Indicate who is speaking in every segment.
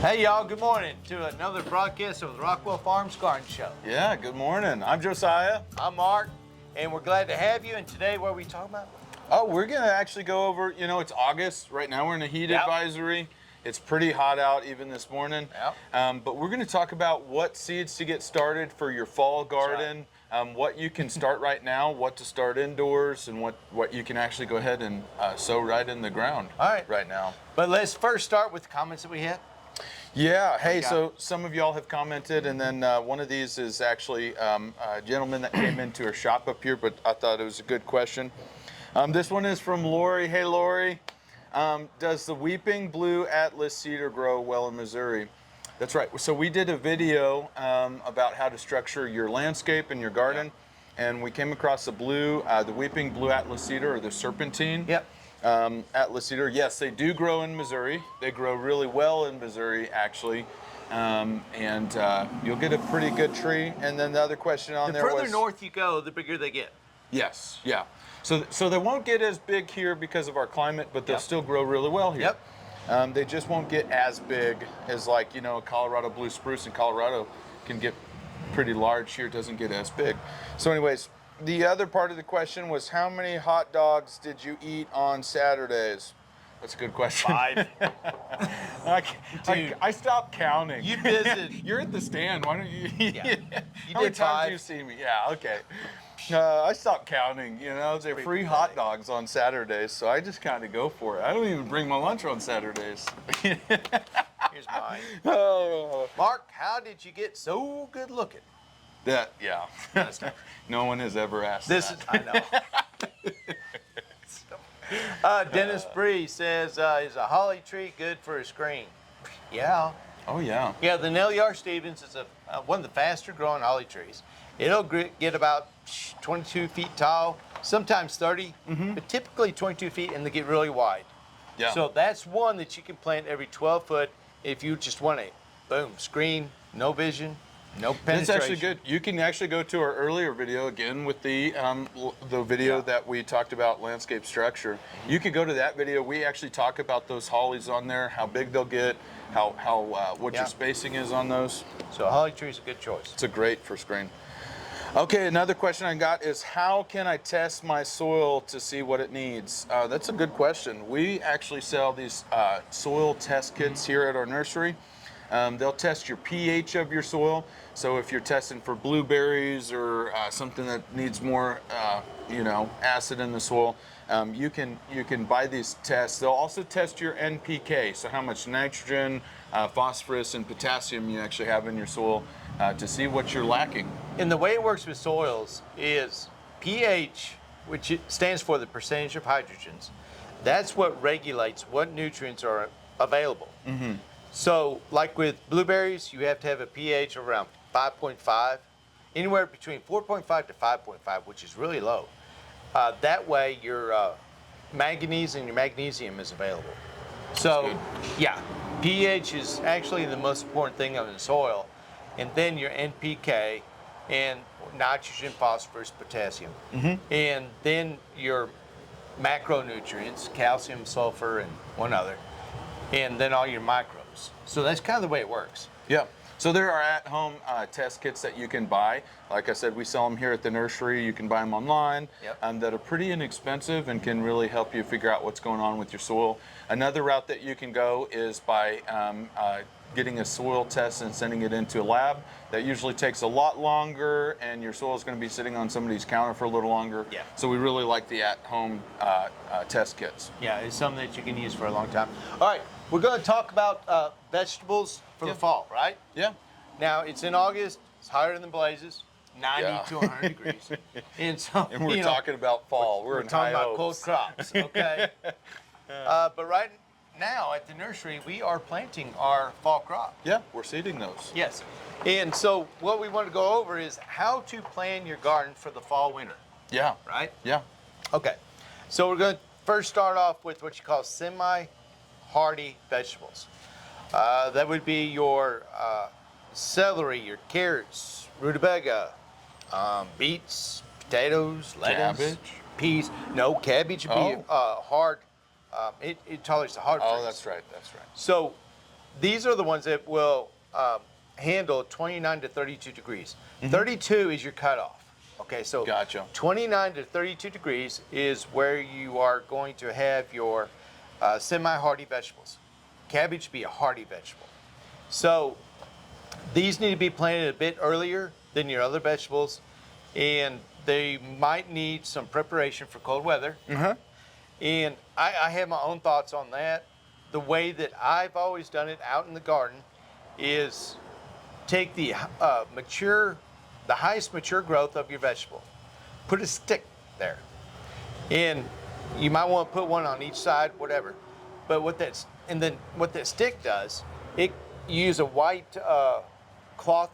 Speaker 1: Hey y'all, good morning to another broadcast of the Rockwell Farms Garden Show.
Speaker 2: Yeah, good morning. I'm Josiah.
Speaker 1: I'm Mark, and we're glad to have you. And today, what are we talking about?
Speaker 2: Oh, we're gonna actually go over, it's August. Right now we're in a heat advisory. It's pretty hot out even this morning.
Speaker 1: Yep.
Speaker 2: But we're gonna talk about what seeds to get started for your fall garden, what you can start right now, what to start indoors, and what you can actually go ahead and sow right in the ground right now.
Speaker 1: But let's first start with the comments that we had.
Speaker 2: Yeah, hey, so some of y'all have commented, and then one of these is actually a gentleman that came into our shop up here, but I thought it was a good question. This one is from Lori. Hey, Lori. Does the Weeping Blue Atlas cedar grow well in Missouri? That's right. So we did a video about how to structure your landscape and your garden, and we came across the Weeping Blue Atlas cedar, or the serpentine.
Speaker 1: Yep.
Speaker 2: Atlas cedar. Yes, they do grow in Missouri. They grow really well in Missouri, actually. And you'll get a pretty good tree. And then the other question on there was...
Speaker 1: The further north you go, the bigger they get.
Speaker 2: Yes, yeah. So they won't get as big here because of our climate, but they'll still grow really well here.
Speaker 1: Yep.
Speaker 2: They just won't get as big as Colorado blue spruce in Colorado can get pretty large. Here it doesn't get as big. So anyways, the other part of the question was, how many hot dogs did you eat on Saturdays? That's a good question.
Speaker 1: 5.
Speaker 2: I stopped counting.
Speaker 1: You visited.
Speaker 2: You're at the stand. Why don't you?
Speaker 1: Yeah. You
Speaker 2: How many
Speaker 1: did
Speaker 2: times
Speaker 1: 5.
Speaker 2: do you see me? Yeah, okay. I stopped counting. They're free hot dogs on Saturdays, so I just kind of go for it. I don't even bring my lunch on Saturdays.
Speaker 1: Here's mine.
Speaker 2: Oh.
Speaker 1: Mark, how did you get so good looking?
Speaker 2: Yeah. No one has ever asked that.
Speaker 1: I know. Dennis Bree says, is a holly tree good for a screen? Yeah.
Speaker 2: Oh, yeah.
Speaker 1: Yeah, the Nelliar Stevens is one of the faster growing holly trees. It'll get about 22 feet tall, sometimes 30, but typically 22 feet, and they get really wide.
Speaker 2: Yeah.
Speaker 1: So that's one that you can plant every 12 foot if you just want a, boom, screen, no vision, no penetration.
Speaker 2: It's actually good. You can actually go to our earlier video again with the video that we talked about landscape structure. You could go to that video. We actually talk about those hollies on there, how big they'll get, what your spacing is on those.
Speaker 1: So a holly tree is a good choice.
Speaker 2: It's a great for screen. Okay, another question I got is, how can I test my soil to see what it needs? That's a good question. We actually sell these soil test kits here at our nursery. They'll test your pH of your soil. So if you're testing for blueberries or something that needs more, acid in the soil, you can buy these tests. They'll also test your NPK, so how much nitrogen, phosphorus, and potassium you actually have in your soil to see what you're lacking.
Speaker 1: And the way it works with soils is pH, which stands for the percentage of hydrogens. That's what regulates what nutrients are available.
Speaker 2: Mm-hmm.
Speaker 1: So, like with blueberries, you have to have a pH of around 5.5, anywhere between 4.5 to 5.5, which is really low. That way, your manganese and your magnesium is available. So, yeah, pH is actually the most important thing in the soil, and then your NPK and nitrogen, phosphorus, potassium, and then your macronutrients, calcium, sulfur, and one other, and then all your micros. So that's kind of the way it works.
Speaker 2: Yeah. So there are at-home test kits that you can buy. Like I said, we sell them here at the nursery. You can buy them online. That are pretty inexpensive and can really help you figure out what's going on with your soil. Another route that you can go is by getting a soil test and sending it into a lab. That usually takes a lot longer, and your soil is going to be sitting on somebody's counter for a little longer.
Speaker 1: Yeah.
Speaker 2: So we really like the at-home test kits.
Speaker 1: Yeah, it's something that you can use for a long time. All right, we're going to talk about vegetables for the fall, right?
Speaker 2: Yeah.
Speaker 1: Now, it's in August. It's hotter than blazes, 90 to 100 degrees. And
Speaker 2: we're talking about fall. We're in
Speaker 1: talking
Speaker 2: high
Speaker 1: about cold
Speaker 2: hopes.
Speaker 1: crops, okay? But right now at the nursery, we are planting our fall crop.
Speaker 2: Yeah, we're seeding those.
Speaker 1: Yes. And so what we want to go over is how to plan your garden for the fall, winter.
Speaker 2: Yeah.
Speaker 1: Right?
Speaker 2: Yeah.
Speaker 1: Okay. So we're going to first start off with what you call semi-hardy vegetables. That would be your celery, your carrots, rutabaga, beets, potatoes, lettuce,
Speaker 2: Cabbage?
Speaker 1: peas. No, cabbage would be hard. It tolerates the hard freeze.
Speaker 2: Oh, that's right. That's right.
Speaker 1: So these are the ones that will handle 29 to 32 degrees. 32 is your cutoff. Okay, so
Speaker 2: Gotcha.
Speaker 1: 29 to 32 degrees is where you are going to have your semi-hardy vegetables. Cabbage be a hardy vegetable. So these need to be planted a bit earlier than your other vegetables, and they might need some preparation for cold weather. And I have my own thoughts on that. The way that I've always done it out in the garden is take the the highest mature growth of your vegetable, put a stick there, and you might want to put one on each side, whatever. But what that stick does, you use a white cloth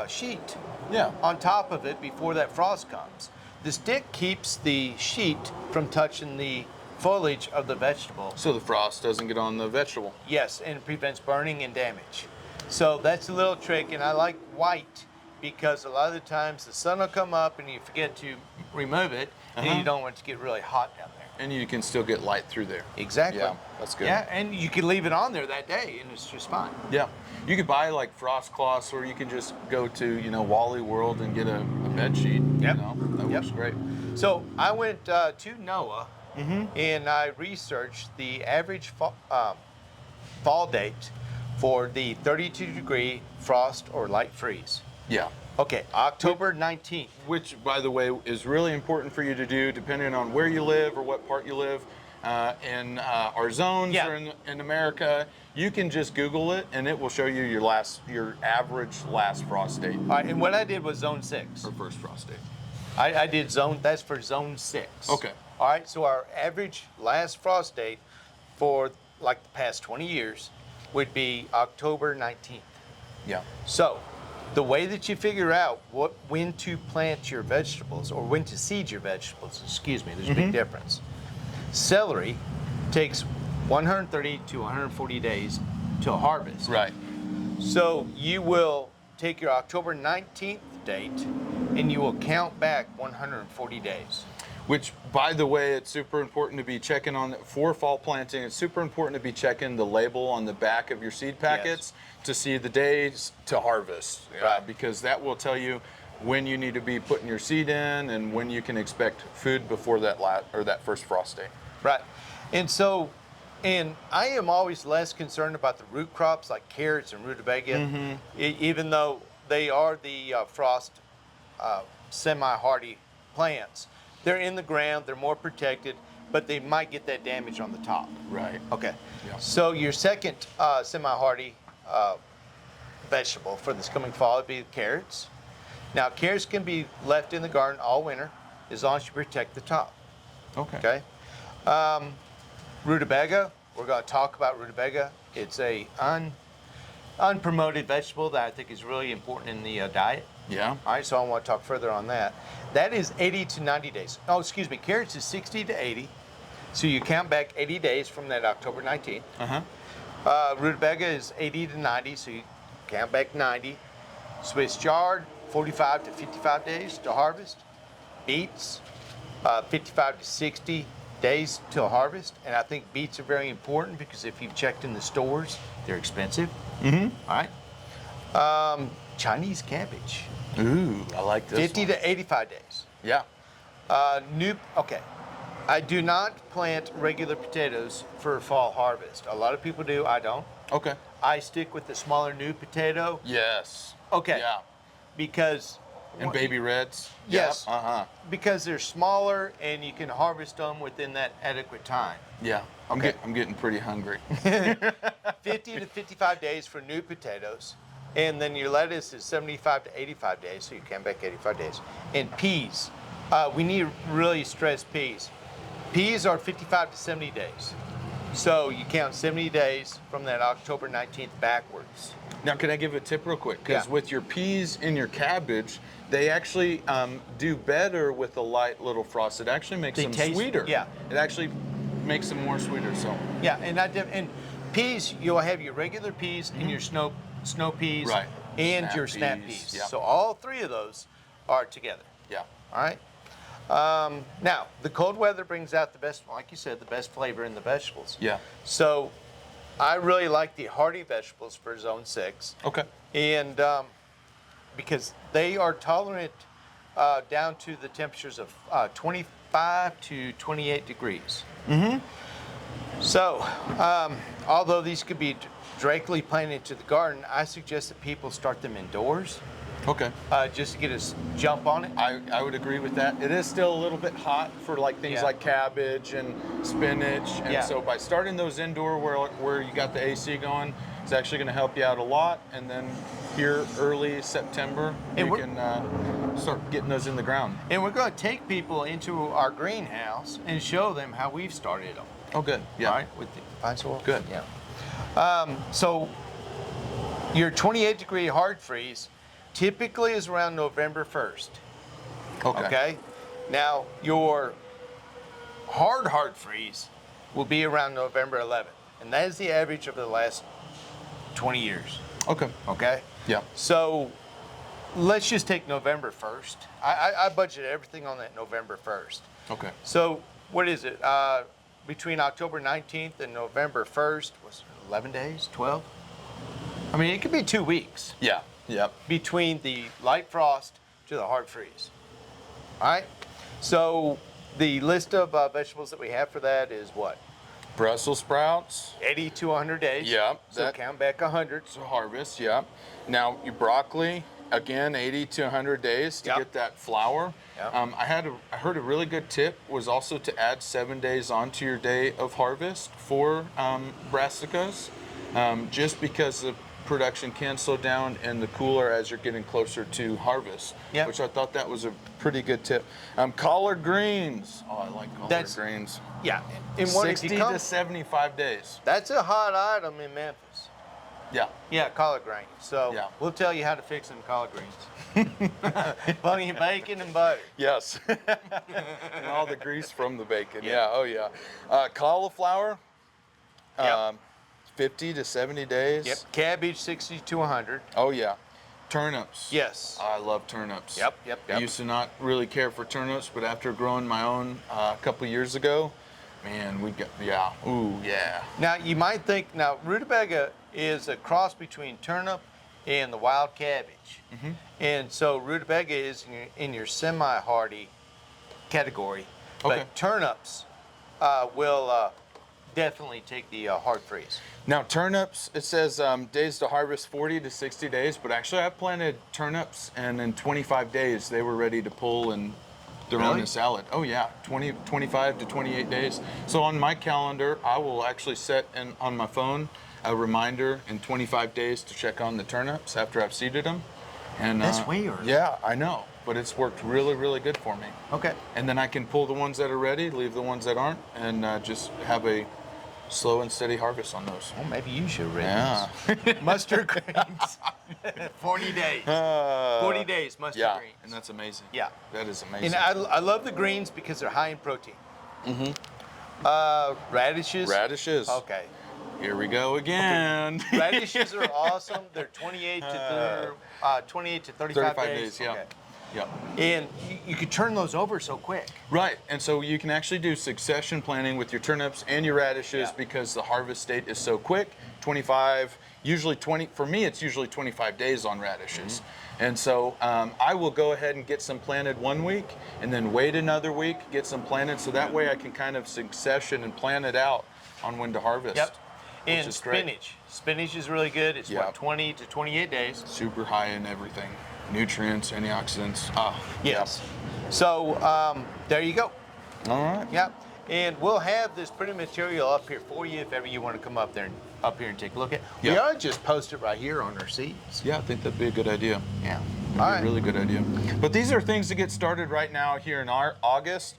Speaker 1: sheet
Speaker 2: Yeah.
Speaker 1: on top of it before that frost comes. The stick keeps the sheet from touching the foliage of the vegetable.
Speaker 2: So the frost doesn't get on the vegetable.
Speaker 1: Yes, and it prevents burning and damage. So that's a little trick, and I like white because a lot of the times the sun will come up and you forget to remove it, and you don't want it to get really hot down there.
Speaker 2: And you can still get light through there.
Speaker 1: Exactly.
Speaker 2: Yeah, that's good.
Speaker 1: Yeah, and you can leave it on there that day, and it's just fine.
Speaker 2: Yeah. You could buy like frost cloths, or you can just go to, Wally World and get a bed sheet.
Speaker 1: Yep.
Speaker 2: That works great.
Speaker 1: So I went to NOAA, and I researched the average fall date for the 32-degree frost or light freeze.
Speaker 2: Yeah.
Speaker 1: Okay, October 19th.
Speaker 2: Which, by the way, is really important for you to do depending on where you live or what part you live. In our zones or in America, you can just Google it and it will show you your average last frost date.
Speaker 1: All right, and what I did was zone 6.
Speaker 2: Or first frost date.
Speaker 1: I did that's for zone 6.
Speaker 2: Okay.
Speaker 1: All right, so our average last frost date for like the past 20 years would be October 19th.
Speaker 2: Yeah.
Speaker 1: So the way that you figure out when to plant your vegetables or when to seed your vegetables, excuse me, there's a big difference. Celery takes 130 to 140 days to harvest.
Speaker 2: Right.
Speaker 1: So you will take your October 19th date and you will count back 140 days.
Speaker 2: Which, by the way, it's super important to be checking on for fall planting. It's super important to be checking the label on the back of your seed packets to see the days to harvest,
Speaker 1: Right.
Speaker 2: Because that will tell you when you need to be putting your seed in and when you can expect food before that first frost day.
Speaker 1: Right. And I am always less concerned about the root crops like carrots and rutabaga, even though they are the frost semi-hardy plants. They're in the ground, they're more protected, but they might get that damage on the top.
Speaker 2: Right.
Speaker 1: Okay.
Speaker 2: Yeah.
Speaker 1: So your second semi-hardy vegetable for this coming fall would be carrots. Now, carrots can be left in the garden all winter as long as you protect the top.
Speaker 2: Okay.
Speaker 1: Okay. Rutabaga, we're going to talk about rutabaga. It's a unpromoted vegetable that I think is really important in the diet.
Speaker 2: Yeah.
Speaker 1: All right, so I want to talk further on that. That is 80 to 90 days. Oh, excuse me, carrots is 60 to 80. So you count back 80 days from that October 19th. Rutabaga is 80 to 90, so you count back 90. Swiss chard, 45 to 55 days to harvest. Beets, 55 to 60 days to harvest. And I think beets are very important because if you've checked in the stores, they're expensive. All right. Chinese cabbage,
Speaker 2: Ooh, I like this
Speaker 1: 50
Speaker 2: one.
Speaker 1: to 85 days.
Speaker 2: Yeah.
Speaker 1: Okay. I do not plant regular potatoes for fall harvest. A lot of people do. I don't.
Speaker 2: Okay.
Speaker 1: I stick with the smaller new potato.
Speaker 2: Yes.
Speaker 1: Okay.
Speaker 2: Yeah.
Speaker 1: Because
Speaker 2: And baby reds.
Speaker 1: Yes.
Speaker 2: Yep.
Speaker 1: because they're smaller and you can harvest them within that adequate time.
Speaker 2: Yeah.
Speaker 1: Okay.
Speaker 2: I'm getting pretty hungry.
Speaker 1: 50 to 55 days for new potatoes. And then your lettuce is 75 to 85 days, so you can back 85 days. And peas. We need to really stress peas. Peas are 55 to 70 days. So you count 70 days from that October 19th backwards.
Speaker 2: Now, can I give a tip real quick? Because
Speaker 1: Yeah.
Speaker 2: with your peas and your cabbage, they actually do better with a light little frost. It actually makes
Speaker 1: They
Speaker 2: them
Speaker 1: taste-
Speaker 2: sweeter.
Speaker 1: yeah.
Speaker 2: It actually makes them more sweeter. So.
Speaker 1: Yeah, and peas, you'll have your regular peas and your snow peas
Speaker 2: Right.
Speaker 1: and
Speaker 2: Snap
Speaker 1: your snap
Speaker 2: peas,
Speaker 1: peas.
Speaker 2: yeah.
Speaker 1: So all three of those are together.
Speaker 2: Yeah.
Speaker 1: All right. Now, the cold weather brings out the best, like you said, the best flavor in the vegetables.
Speaker 2: Yeah.
Speaker 1: So I really like the hardy vegetables for zone 6.
Speaker 2: Okay.
Speaker 1: And because they are tolerant down to the temperatures of 25 to 28 degrees. So, although these could be directly planted into the garden, I suggest that people start them indoors
Speaker 2: Okay.
Speaker 1: just to get a jump on it.
Speaker 2: I would agree with that. It is still a little bit hot for like things
Speaker 1: Yeah.
Speaker 2: like cabbage and spinach, and
Speaker 1: Yeah.
Speaker 2: so by starting those indoor where you got the AC going, it's actually going to help you out a lot. And then here early September,
Speaker 1: And
Speaker 2: you
Speaker 1: we're-
Speaker 2: can start getting those in the ground.
Speaker 1: And we're going to take people into our greenhouse and show them how we've started them.
Speaker 2: Oh, good. Yeah.
Speaker 1: Right? With the fine soil.
Speaker 2: Good.
Speaker 1: Yeah. So your 28-degree hard freeze typically is around November 1st.
Speaker 2: Okay.
Speaker 1: Okay. Now your hard freeze will be around November 11th, and that is the average of the last 20 years.
Speaker 2: Okay.
Speaker 1: Okay.
Speaker 2: Yeah.
Speaker 1: So let's just take November 1st. I budget everything on that November 1st.
Speaker 2: Okay.
Speaker 1: So what is it? Between October 19th and November 1st was it 11 days, 12? I mean, it could be 2 weeks
Speaker 2: Yeah. Yep.
Speaker 1: between the light frost to the hard freeze. All right. So the list of vegetables that we have for that is what?
Speaker 2: Brussels sprouts.
Speaker 1: 80 to 100 days.
Speaker 2: Yeah,
Speaker 1: So
Speaker 2: that-
Speaker 1: count back 100.
Speaker 2: To harvest, yeah. Now your broccoli, again, 80 to 100 days to
Speaker 1: Yep.
Speaker 2: get that flower.
Speaker 1: Yep.
Speaker 2: I heard a really good tip was also to add 7 days onto your day of harvest for brassicas, just because the production can slow down in the cooler as you're getting closer to harvest.
Speaker 1: Yep.
Speaker 2: Which I thought that was a pretty good tip. Collard greens. Oh, I like collard
Speaker 1: That's-
Speaker 2: greens.
Speaker 1: Yeah. And what if
Speaker 2: 60
Speaker 1: you come,
Speaker 2: to 75 days.
Speaker 1: that's a hot item in Memphis.
Speaker 2: Yeah.
Speaker 1: Yeah, collard greens. So
Speaker 2: Yeah.
Speaker 1: we'll tell you how to fix them collard greens. Plenty of bacon and butter.
Speaker 2: Yes. And all the grease from the bacon. Yeah. Oh, yeah. Cauliflower,
Speaker 1: Yep.
Speaker 2: 50 to 70 days.
Speaker 1: Yep. Cabbage 60 to 100.
Speaker 2: Oh, yeah. Turnips.
Speaker 1: Yes.
Speaker 2: I love turnips.
Speaker 1: Yep.
Speaker 2: I used to not really care for turnips, but after growing my own a couple years ago, man, we got, yeah. Ooh, yeah.
Speaker 1: Now you might think rutabaga is a cross between turnip and the wild cabbage, and so rutabaga is in your semi-hardy category.
Speaker 2: Okay.
Speaker 1: But turnips will definitely take the hard freeze.
Speaker 2: Now turnips, it says days to harvest 40 to 60 days, but actually I planted turnips and in 25 days they were ready to pull and they're on
Speaker 1: Really?
Speaker 2: a salad. Oh yeah, 25 to 28 days. So on my calendar, I will actually set on my phone a reminder in 25 days to check on the turnips after I've seeded them. And
Speaker 1: That's weird.
Speaker 2: Yeah, I know, but it's worked really, really good for me.
Speaker 1: Okay.
Speaker 2: And then I can pull the ones that are ready, leave the ones that aren't, and just have a slow and steady harvest on those.
Speaker 1: Well, maybe you should read
Speaker 2: Yeah.
Speaker 1: this. Mustard greens. 40 days. 40 days mustard
Speaker 2: Yeah,
Speaker 1: greens.
Speaker 2: and that's amazing.
Speaker 1: Yeah.
Speaker 2: That is amazing.
Speaker 1: And I love the greens because they're high in protein. Radishes.
Speaker 2: Radishes.
Speaker 1: Okay.
Speaker 2: Here we go again.
Speaker 1: Radishes are awesome. They're 28 to 35 days.
Speaker 2: yeah.
Speaker 1: Okay.
Speaker 2: Yeah.
Speaker 1: And you could turn those over so quick.
Speaker 2: Right, and so you can actually do succession planting with your turnips and your radishes
Speaker 1: Yeah.
Speaker 2: because the harvest date is so quick. 25, usually 20. For me, it's usually 25 days on radishes. And so I will go ahead and get some planted 1 week, and then wait another week, get some planted, so that way I can kind of succession and plan it out on when to harvest.
Speaker 1: Yep.
Speaker 2: Which
Speaker 1: And
Speaker 2: is great.
Speaker 1: spinach. Spinach is really good. It's
Speaker 2: Yeah.
Speaker 1: what, 20 to 28 days.
Speaker 2: Super high in everything, nutrients, antioxidants. Ah,
Speaker 1: Yes. So there you go.
Speaker 2: yeah. All right.
Speaker 1: Yep. And we'll have this printed material up here for you if ever you want to come up here and take a look at. We
Speaker 2: Yeah.
Speaker 1: ought to just post it right here on our seeds.
Speaker 2: Yeah, I think that'd be a good idea.
Speaker 1: Yeah.
Speaker 2: That'd be
Speaker 1: All
Speaker 2: a
Speaker 1: right.
Speaker 2: really good idea. But these are things to get started right now here in our August.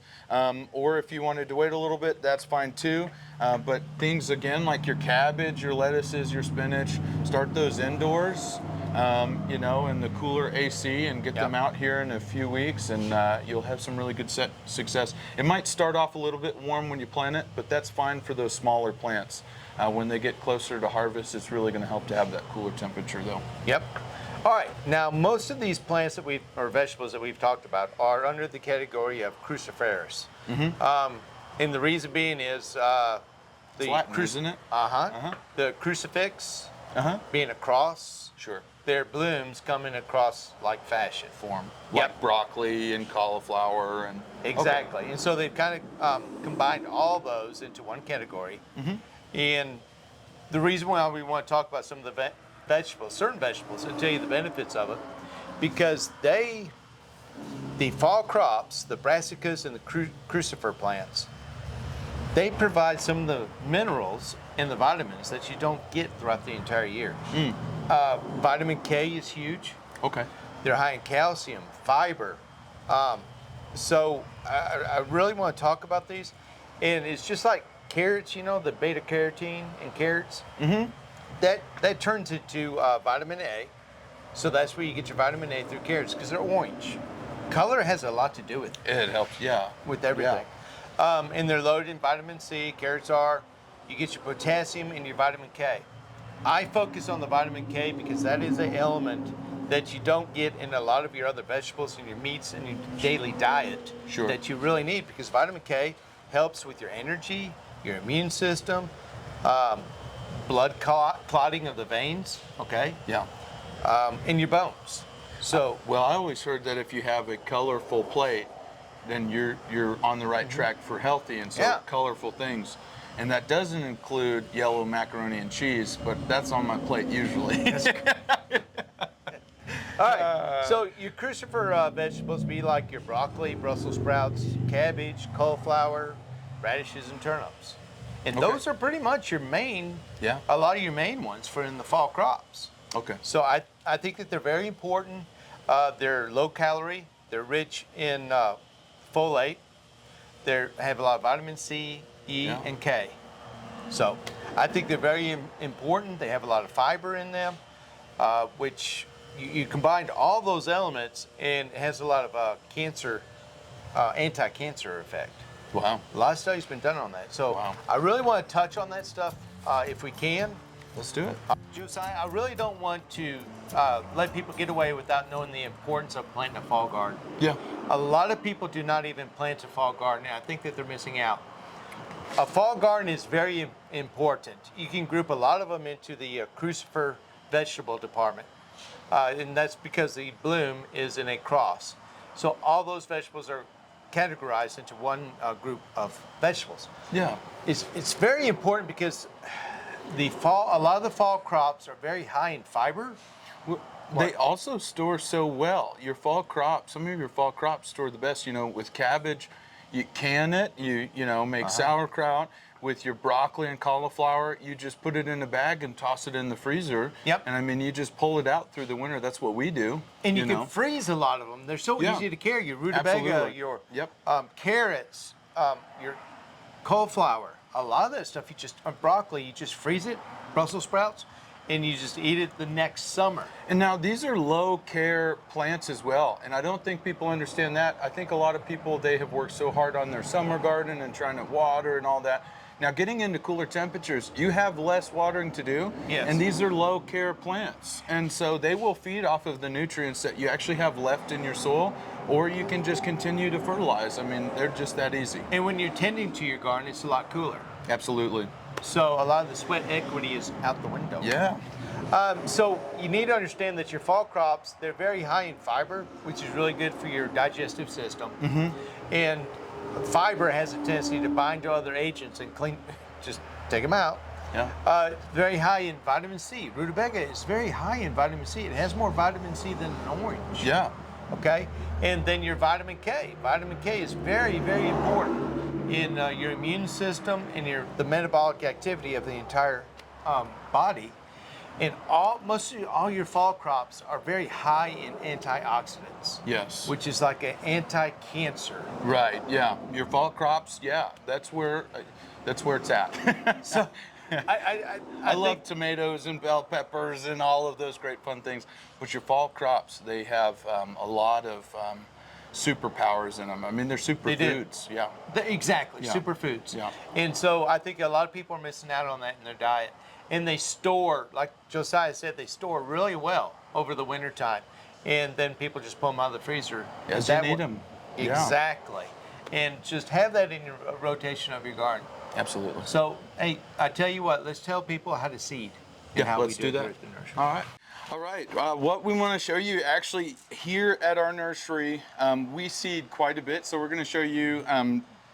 Speaker 2: Or if you wanted to wait a little bit, that's fine too. But things again like your cabbage, your lettuces, your spinach, start those indoors, in the cooler AC and get them
Speaker 1: Yep.
Speaker 2: out here in a few weeks, and you'll have some really good success. It might start off a little bit warm when you plant it, but that's fine for those smaller plants. When they get closer to harvest, it's really going to help to have that cooler temperature though.
Speaker 1: Yep. All right. Now, most of these plants or vegetables that we've talked about are under the category of cruciferous. And the reason being is
Speaker 2: Latin, isn't it?
Speaker 1: The crucifix
Speaker 2: Uh-huh.
Speaker 1: being a cross,
Speaker 2: Sure.
Speaker 1: their blooms come in a cross-like fashion.
Speaker 2: Form.
Speaker 1: Yep.
Speaker 2: Like broccoli and cauliflower and
Speaker 1: Exactly. And so they've kind of combined all those into one category. And the reason why we want to talk about some of the vegetables, certain vegetables, and tell you the benefits of it, because the fall crops, the brassicas and the crucifer plants, they provide some of the minerals and the vitamins that you don't get throughout the entire year. Vitamin K is huge.
Speaker 2: Okay.
Speaker 1: They're high in calcium, fiber. So I really want to talk about these. And it's just like carrots, you know, the beta carotene in carrots. That turns into vitamin A. So that's where you get your vitamin A through carrots because they're orange. Color has a lot to do with it.
Speaker 2: It helps, yeah.
Speaker 1: With everything. And they're loaded in vitamin C, carrots are. You get your potassium and your vitamin K. I focus on the vitamin K because that is an element that you don't get in a lot of your other vegetables and your meats and your daily diet that you really need, because vitamin K helps with your energy, your immune system, blood clotting of the veins, okay?
Speaker 2: Yeah.
Speaker 1: And your bones. So,
Speaker 2: well, I always heard that if you have a colorful plate, then you're on the right track for healthy, and so colorful things. And that doesn't include yellow macaroni and cheese, but that's on my plate usually.
Speaker 1: All right, so your crucifer vegetables be like your broccoli, Brussels sprouts, cabbage, cauliflower, radishes, and turnips. And those are pretty much your main, a lot of your main ones for in the fall crops.
Speaker 2: Okay.
Speaker 1: So I think that they're very important. They're low calorie. They're rich in folate. They have a lot of vitamin C, E, and K. So I think they're very important. They have a lot of fiber in them, which you combine all those elements and it has a lot of cancer, anti-cancer effect.
Speaker 2: Wow.
Speaker 1: A lot of studies been done on that. So I really want to touch on that stuff if we can.
Speaker 2: Let's do it.
Speaker 1: Josiah, I really don't want to let people get away without knowing the importance of planting a fall garden.
Speaker 2: Yeah.
Speaker 1: A lot of people do not even plant a fall garden, and I think that they're missing out. A fall garden is very important. You can group a lot of them into the crucifer vegetable department, and that's because the bloom is in a cross. So all those vegetables are categorized into one group of vegetables.
Speaker 2: Yeah.
Speaker 1: It's very important because a lot of the fall crops are very high in fiber.
Speaker 2: They also store so well. Your fall crops, some of your fall crops store the best. You know, with cabbage, you can it, you know, make sauerkraut. With your broccoli and cauliflower, you just put it in a bag and toss it in the freezer.
Speaker 1: Yep.
Speaker 2: And I mean, you just pull it out through the winter. That's what we do.
Speaker 1: And you can freeze a lot of them. They're so easy to carry. Your rutabaga, your carrots, your cauliflower. A lot of that stuff, broccoli, you just freeze it, Brussels sprouts, and you just eat it the next summer.
Speaker 2: And now these are low care plants as well. And I don't think people understand that. I think a lot of people, they have worked so hard on their summer garden and trying to water and all that. Now getting into cooler temperatures, you have less watering to do.
Speaker 1: Yes.
Speaker 2: And these are low care plants. And so they will feed off of the nutrients that you actually have left in your soil, or you can just continue to fertilize. I mean, they're just that easy.
Speaker 1: And when you're tending to your garden, it's a lot cooler.
Speaker 2: Absolutely.
Speaker 1: So a lot of the sweat equity is out the window.
Speaker 2: Yeah.
Speaker 1: So you need to understand that your fall crops, they're very high in fiber, which is really good for your digestive system. And fiber has a tendency to bind to other agents and just take them out.
Speaker 2: Yeah.
Speaker 1: Very high in vitamin C. Rutabaga is very high in vitamin C. It has more vitamin C than an orange.
Speaker 2: Yeah.
Speaker 1: Okay? And then your vitamin K. Vitamin K is very, very important in your immune system and the metabolic activity of the entire body. And most of all your fall crops are very high in antioxidants.
Speaker 2: Yes.
Speaker 1: Which is like an anti-cancer.
Speaker 2: Right. Yeah. Your fall crops. Yeah. That's where it's at.
Speaker 1: So
Speaker 2: I love tomatoes and bell peppers and all of those great fun things. But your fall crops, they have a lot of superpowers in them. I mean, they're superfoods. Yeah.
Speaker 1: Exactly.
Speaker 2: Yeah.
Speaker 1: Superfoods.
Speaker 2: Yeah.
Speaker 1: And so I think a lot of people are missing out on that in their diet. And they store, like Josiah said, they store really well over the winter time. And then people just pull them out of the freezer.
Speaker 2: As you need them.
Speaker 1: Exactly. And just have that in your rotation of your garden.
Speaker 2: Absolutely.
Speaker 1: So, hey, I tell you what, let's tell people how to seed and how
Speaker 2: let's
Speaker 1: we do it
Speaker 2: that.
Speaker 1: here at the nursery.
Speaker 2: All right. All right. What we want to show you actually here at our nursery, we seed quite a bit. So we're going to show you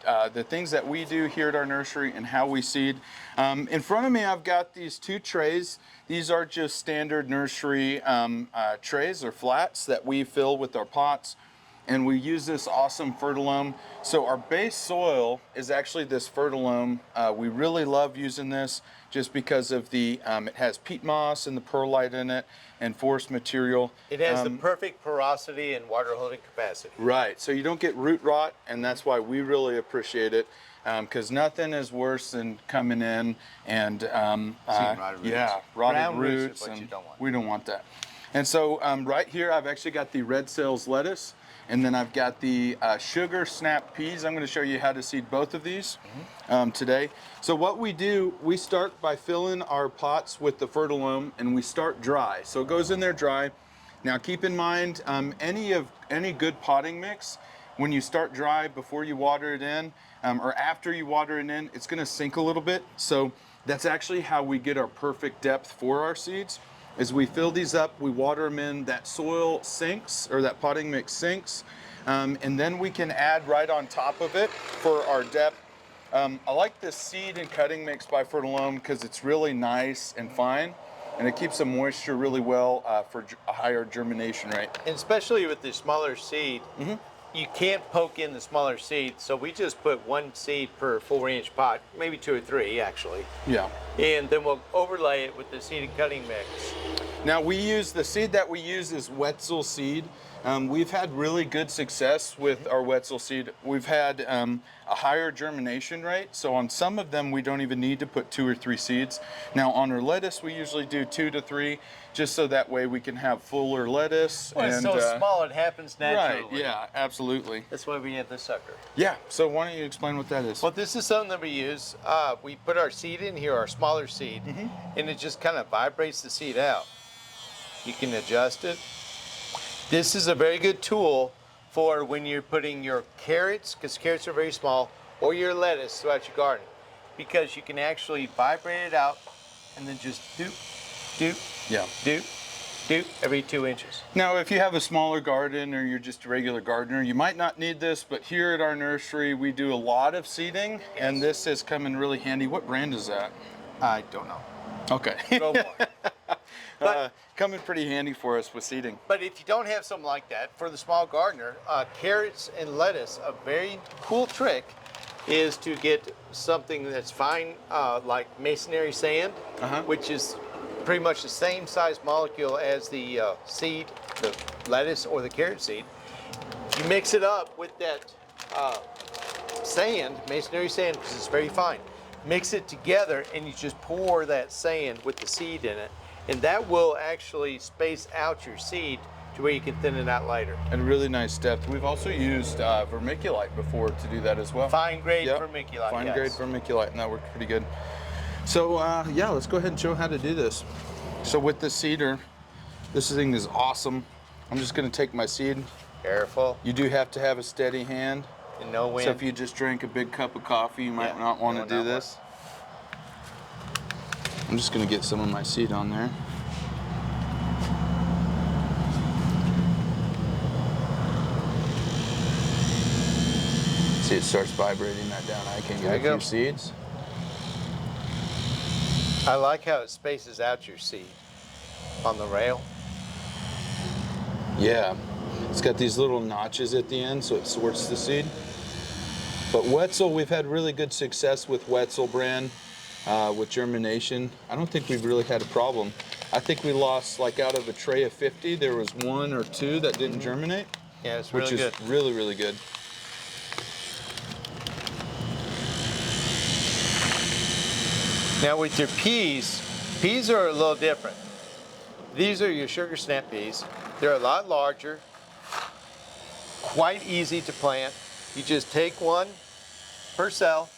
Speaker 2: the things that we do here at our nursery and how we seed. In front of me, I've got these 2 trays. These are just standard nursery trays or flats that we fill with our pots. And we use this awesome fertilome. So our base soil is actually this fertilome. We really love using this just because of the, it has peat moss and the perlite in it and forest material.
Speaker 1: It has the perfect porosity and water holding capacity.
Speaker 2: Right, so you don't get root rot, and that's why we really appreciate it. Because nothing is worse than coming in and
Speaker 1: rotted roots.
Speaker 2: yeah, rotted
Speaker 1: Brown roots
Speaker 2: roots,
Speaker 1: is what
Speaker 2: and
Speaker 1: you don't want.
Speaker 2: we don't want that. And so right here, I've actually got the red sales lettuce, and then I've got the sugar snap peas. I'm going to show you how to seed both of these today. So what we do, we start by filling our pots with the fertilome, and we start dry. So it goes in there dry. Now keep in mind, any good potting mix, when you start dry before you water it in, or after you water it in, it's going to sink a little bit. So that's actually how we get our perfect depth for our seeds. As we fill these up, we water them in, that soil sinks, or that potting mix sinks, and then we can add right on top of it for our depth. I like this seed and cutting mix by Fertilome because it's really nice and fine, and it keeps the moisture really well for a higher germination rate.
Speaker 1: And especially with the smaller seed, you can't poke in the smaller seed, so we just put 1 seed per 4-inch pot, maybe 2 or 3 actually.
Speaker 2: Yeah.
Speaker 1: And then we'll overlay it with the seed and cutting mix.
Speaker 2: Now the seed that we use is Wetzel seed. We've had really good success with our Wetzel seed. We've had a higher germination rate, so on some of them we don't even need to put 2 or 3 seeds. Now on our lettuce we usually do 2 to 3, just so that way we can have fuller lettuce.
Speaker 1: Well, it's so small it happens naturally.
Speaker 2: Right, yeah, absolutely.
Speaker 1: That's why we have this sucker.
Speaker 2: Yeah, so why don't you explain what that is?
Speaker 1: Well, this is something that we use. We put our seed in here, our smaller seed, and it just kind of vibrates the seed out. You can adjust it. This is a very good tool for when you're putting your carrots, because carrots are very small, or your lettuce throughout your garden, because you can actually vibrate it out and then just doop, doop,
Speaker 2: Yeah.
Speaker 1: doop, doop every 2 inches.
Speaker 2: Now, if you have a smaller garden or you're just a regular gardener, you might not need this, but here at our nursery, we do a lot of seeding, and this has come in really handy. What brand is that?
Speaker 1: I don't know.
Speaker 2: Okay.
Speaker 1: Go more. But,
Speaker 2: coming pretty handy for us with seeding.
Speaker 1: but if you don't have something like that, for the small gardener, carrots and lettuce, a very cool trick is to get something that's fine, like masonry sand, which is pretty much the same size molecule as the seed, the lettuce or the carrot seed. You mix it up with that sand, masonry sand, because it's very fine. Mix it together and you just pour that sand with the seed in it, and that will actually space out your seed to where you can thin it out later.
Speaker 2: And really nice depth. We've also used vermiculite before to do that as well.
Speaker 1: Fine grade
Speaker 2: Yep.
Speaker 1: vermiculite.
Speaker 2: Fine
Speaker 1: yes.
Speaker 2: grade vermiculite, and that worked pretty good. So yeah, let's go ahead and show how to do this. So with the seeder, this thing is awesome. I'm just gonna take my seed.
Speaker 1: Careful.
Speaker 2: You do have to have a steady hand.
Speaker 1: And no wind.
Speaker 2: So if you just drank a big cup of coffee, you might not want to do this. I'm just gonna get some of my seed on there. See, it starts vibrating that down. I can
Speaker 1: There
Speaker 2: get
Speaker 1: you
Speaker 2: a
Speaker 1: go.
Speaker 2: few seeds.
Speaker 1: I like how it spaces out your seed on the rail.
Speaker 2: Yeah, it's got these little notches at the end, so it sorts the seed. But Wetzel, we've had really good success with Wetzel brand with germination. I don't think we've really had a problem. I think we lost, like out of a tray of 50, there was 1 or 2 that didn't germinate.
Speaker 1: Yeah, it's
Speaker 2: which
Speaker 1: really
Speaker 2: is
Speaker 1: good.
Speaker 2: really, really good.
Speaker 1: Now with your peas are a little different. These are your sugar snap peas. They're a lot larger, quite easy to plant. You just take 1 per cell,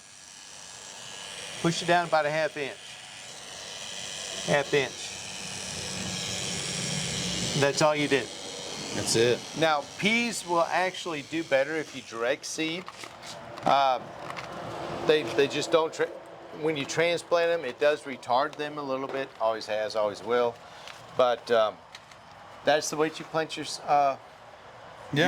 Speaker 1: push it down about a half inch. That's all you did.
Speaker 2: That's it.
Speaker 1: Now, peas will actually do better if you direct seed. They just don't. When you transplant them, it does retard them a little bit. Always has, always will. But that's the way you plant your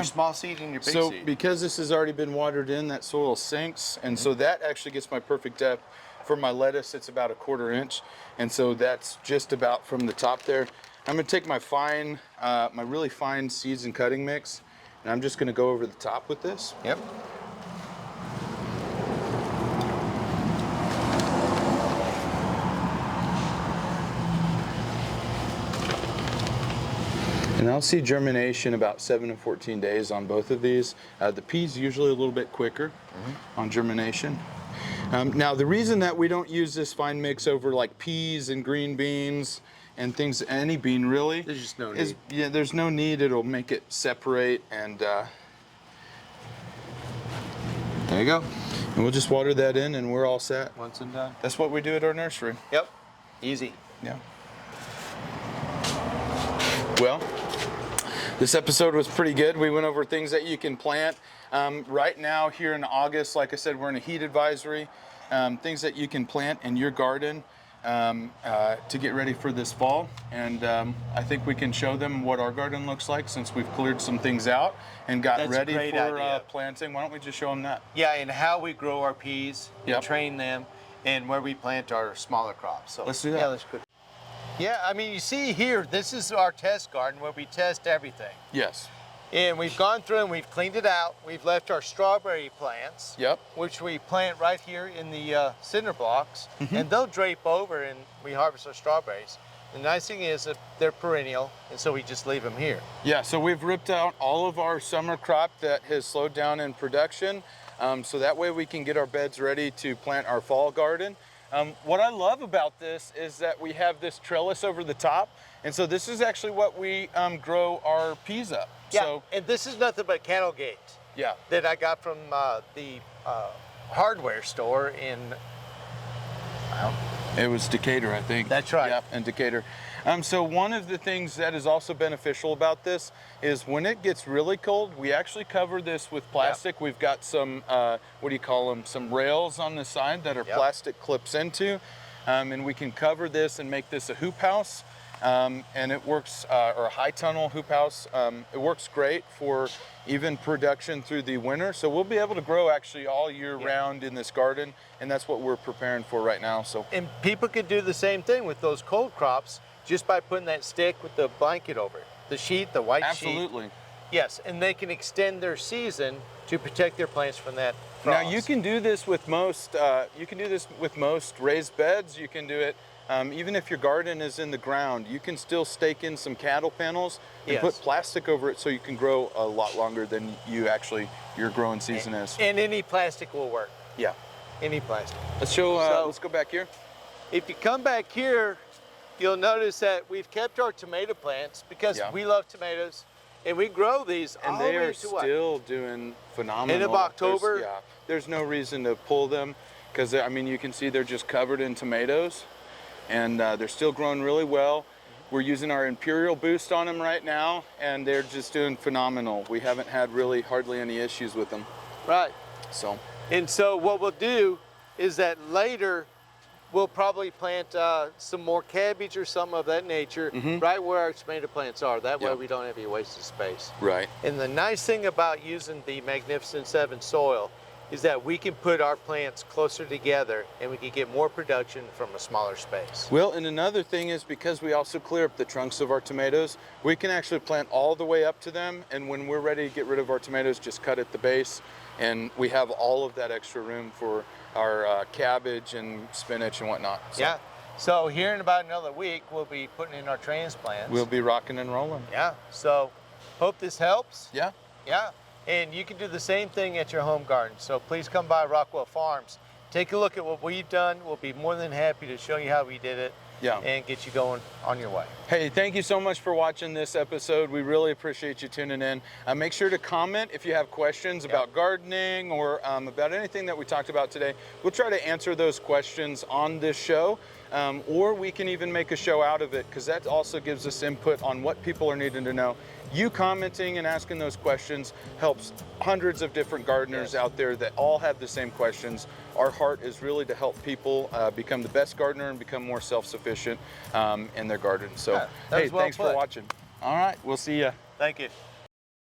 Speaker 1: small seed and your big
Speaker 2: So
Speaker 1: seed.
Speaker 2: because this has already been watered in, that soil sinks, and so that actually gets my perfect depth. For my lettuce, it's about 1/4 inch, and so that's just about from the top there. I'm gonna take my my really fine seeds and cutting mix, and I'm just gonna go over the top with this.
Speaker 1: Yep.
Speaker 2: And I'll see germination about 7 to 14 days on both of these. The peas usually a little bit quicker on germination. Now the reason that we don't use this fine mix over like peas and green beans and things, any bean really,
Speaker 1: There's just no
Speaker 2: is,
Speaker 1: need.
Speaker 2: yeah, there's no need. It'll make it separate, and there you go. And we'll just water that in, and we're all set.
Speaker 1: Once and done.
Speaker 2: That's what we do at our nursery.
Speaker 1: Yep. Easy.
Speaker 2: Yeah. Well, this episode was pretty good. We went over things that you can plant. Right now, here in August, like I said, we're in a heat advisory. Things that you can plant in your garden to get ready for this fall. And I think we can show them what our garden looks like since we've cleared some things out and got
Speaker 1: That's a
Speaker 2: ready
Speaker 1: great
Speaker 2: for
Speaker 1: idea.
Speaker 2: planting. Why don't we just show them that?
Speaker 1: Yeah, and how we grow our peas,
Speaker 2: Yep.
Speaker 1: and train them, and where we plant our smaller crops. So
Speaker 2: Let's do that.
Speaker 1: Yeah, let's go. Yeah, I mean, you see here, this is our test garden where we test everything.
Speaker 2: Yes.
Speaker 1: And we've gone through and we've cleaned it out. We've left our strawberry plants,
Speaker 2: Yep.
Speaker 1: which we plant right here in the cinder blocks, and they'll drape over and we harvest our strawberries. The nice thing is that they're perennial, and so we just leave them here.
Speaker 2: Yeah, so we've ripped out all of our summer crop that has slowed down in production, so that way we can get our beds ready to plant our fall garden. What I love about this is that we have this trellis over the top, and so this is actually what we grow our peas up.
Speaker 1: Yeah,
Speaker 2: So,
Speaker 1: and this is nothing but cattle gate
Speaker 2: yeah.
Speaker 1: that I got from the hardware store in,
Speaker 2: It was Decatur, I think.
Speaker 1: That's right.
Speaker 2: Yeah, in Decatur. So one of the things that is also beneficial about this is when it gets really cold, we actually cover this with plastic. We've got some, what do you call them, some rails on the side that are plastic clips into, and we can cover this and make this a hoop house. And it works, or a high tunnel hoop house. It works great for even production through the winter. So we'll be able to grow actually all year round in this garden, and that's what we're preparing for right now. So,
Speaker 1: and people could do the same thing with those cold crops just by putting that stick with the blanket over it. The sheet, the white sheet.
Speaker 2: absolutely.
Speaker 1: Yes, and they can extend their season to protect their plants from that frost.
Speaker 2: Now you can do this with most. Raised beds. You can do it even if your garden is in the ground. You can still stake in some cattle panels and put plastic over it so you can grow a lot longer than your growing season is.
Speaker 1: And any plastic will work.
Speaker 2: Yeah.
Speaker 1: Any plastic.
Speaker 2: Let's show.
Speaker 1: So-
Speaker 2: Let's go back here.
Speaker 1: If you come back here, you'll notice that we've kept our tomato plants because we love tomatoes, and we grow these
Speaker 2: And
Speaker 1: all
Speaker 2: they
Speaker 1: the way
Speaker 2: are
Speaker 1: to what?
Speaker 2: still doing phenomenal.
Speaker 1: End of October?
Speaker 2: There's no reason to pull them because I mean you can see they're just covered in tomatoes, and they're still growing really well. We're using our Imperial Boost on them right now, and they're just doing phenomenal. We haven't had really hardly any issues with them.
Speaker 1: Right.
Speaker 2: So
Speaker 1: And so what we'll do is that later we'll probably plant some more cabbage or something of that nature right where our tomato plants are. That way we don't have any wasted space.
Speaker 2: right.
Speaker 1: And the nice thing about using the Magnificent 7 soil is that we can put our plants closer together and we can get more production from a smaller space.
Speaker 2: Well, and another thing is because we also clear up the trunks of our tomatoes, we can actually plant all the way up to them, and when we're ready to get rid of our tomatoes, just cut at the base, and we have all of that extra room for our cabbage and spinach and whatnot. So
Speaker 1: Yeah. So here in about another week, we'll be putting in our transplants.
Speaker 2: we'll be rocking and rolling.
Speaker 1: Yeah. So hope this helps.
Speaker 2: Yeah.
Speaker 1: Yeah. And you can do the same thing at your home garden. So please come by Rockwell Farms. Take a look at what we've done. We'll be more than happy to show you how we did it and get you going on your way.
Speaker 2: Hey, thank you so much for watching this episode. We really appreciate you tuning in. Make sure to comment if you have questions about gardening or about anything that we talked about today. We'll try to answer those questions on this show, or we can even make a show out of it, because that also gives us input on what people are needing to know. You commenting and asking those questions helps hundreds of different gardeners out there that all have the same questions. Our heart is really to help people become the best gardener and become more self-sufficient in their garden. So,
Speaker 1: Yeah, that
Speaker 2: hey,
Speaker 1: was well
Speaker 2: thanks for
Speaker 1: put.
Speaker 2: watching. All right, we'll see ya.
Speaker 1: Thank you.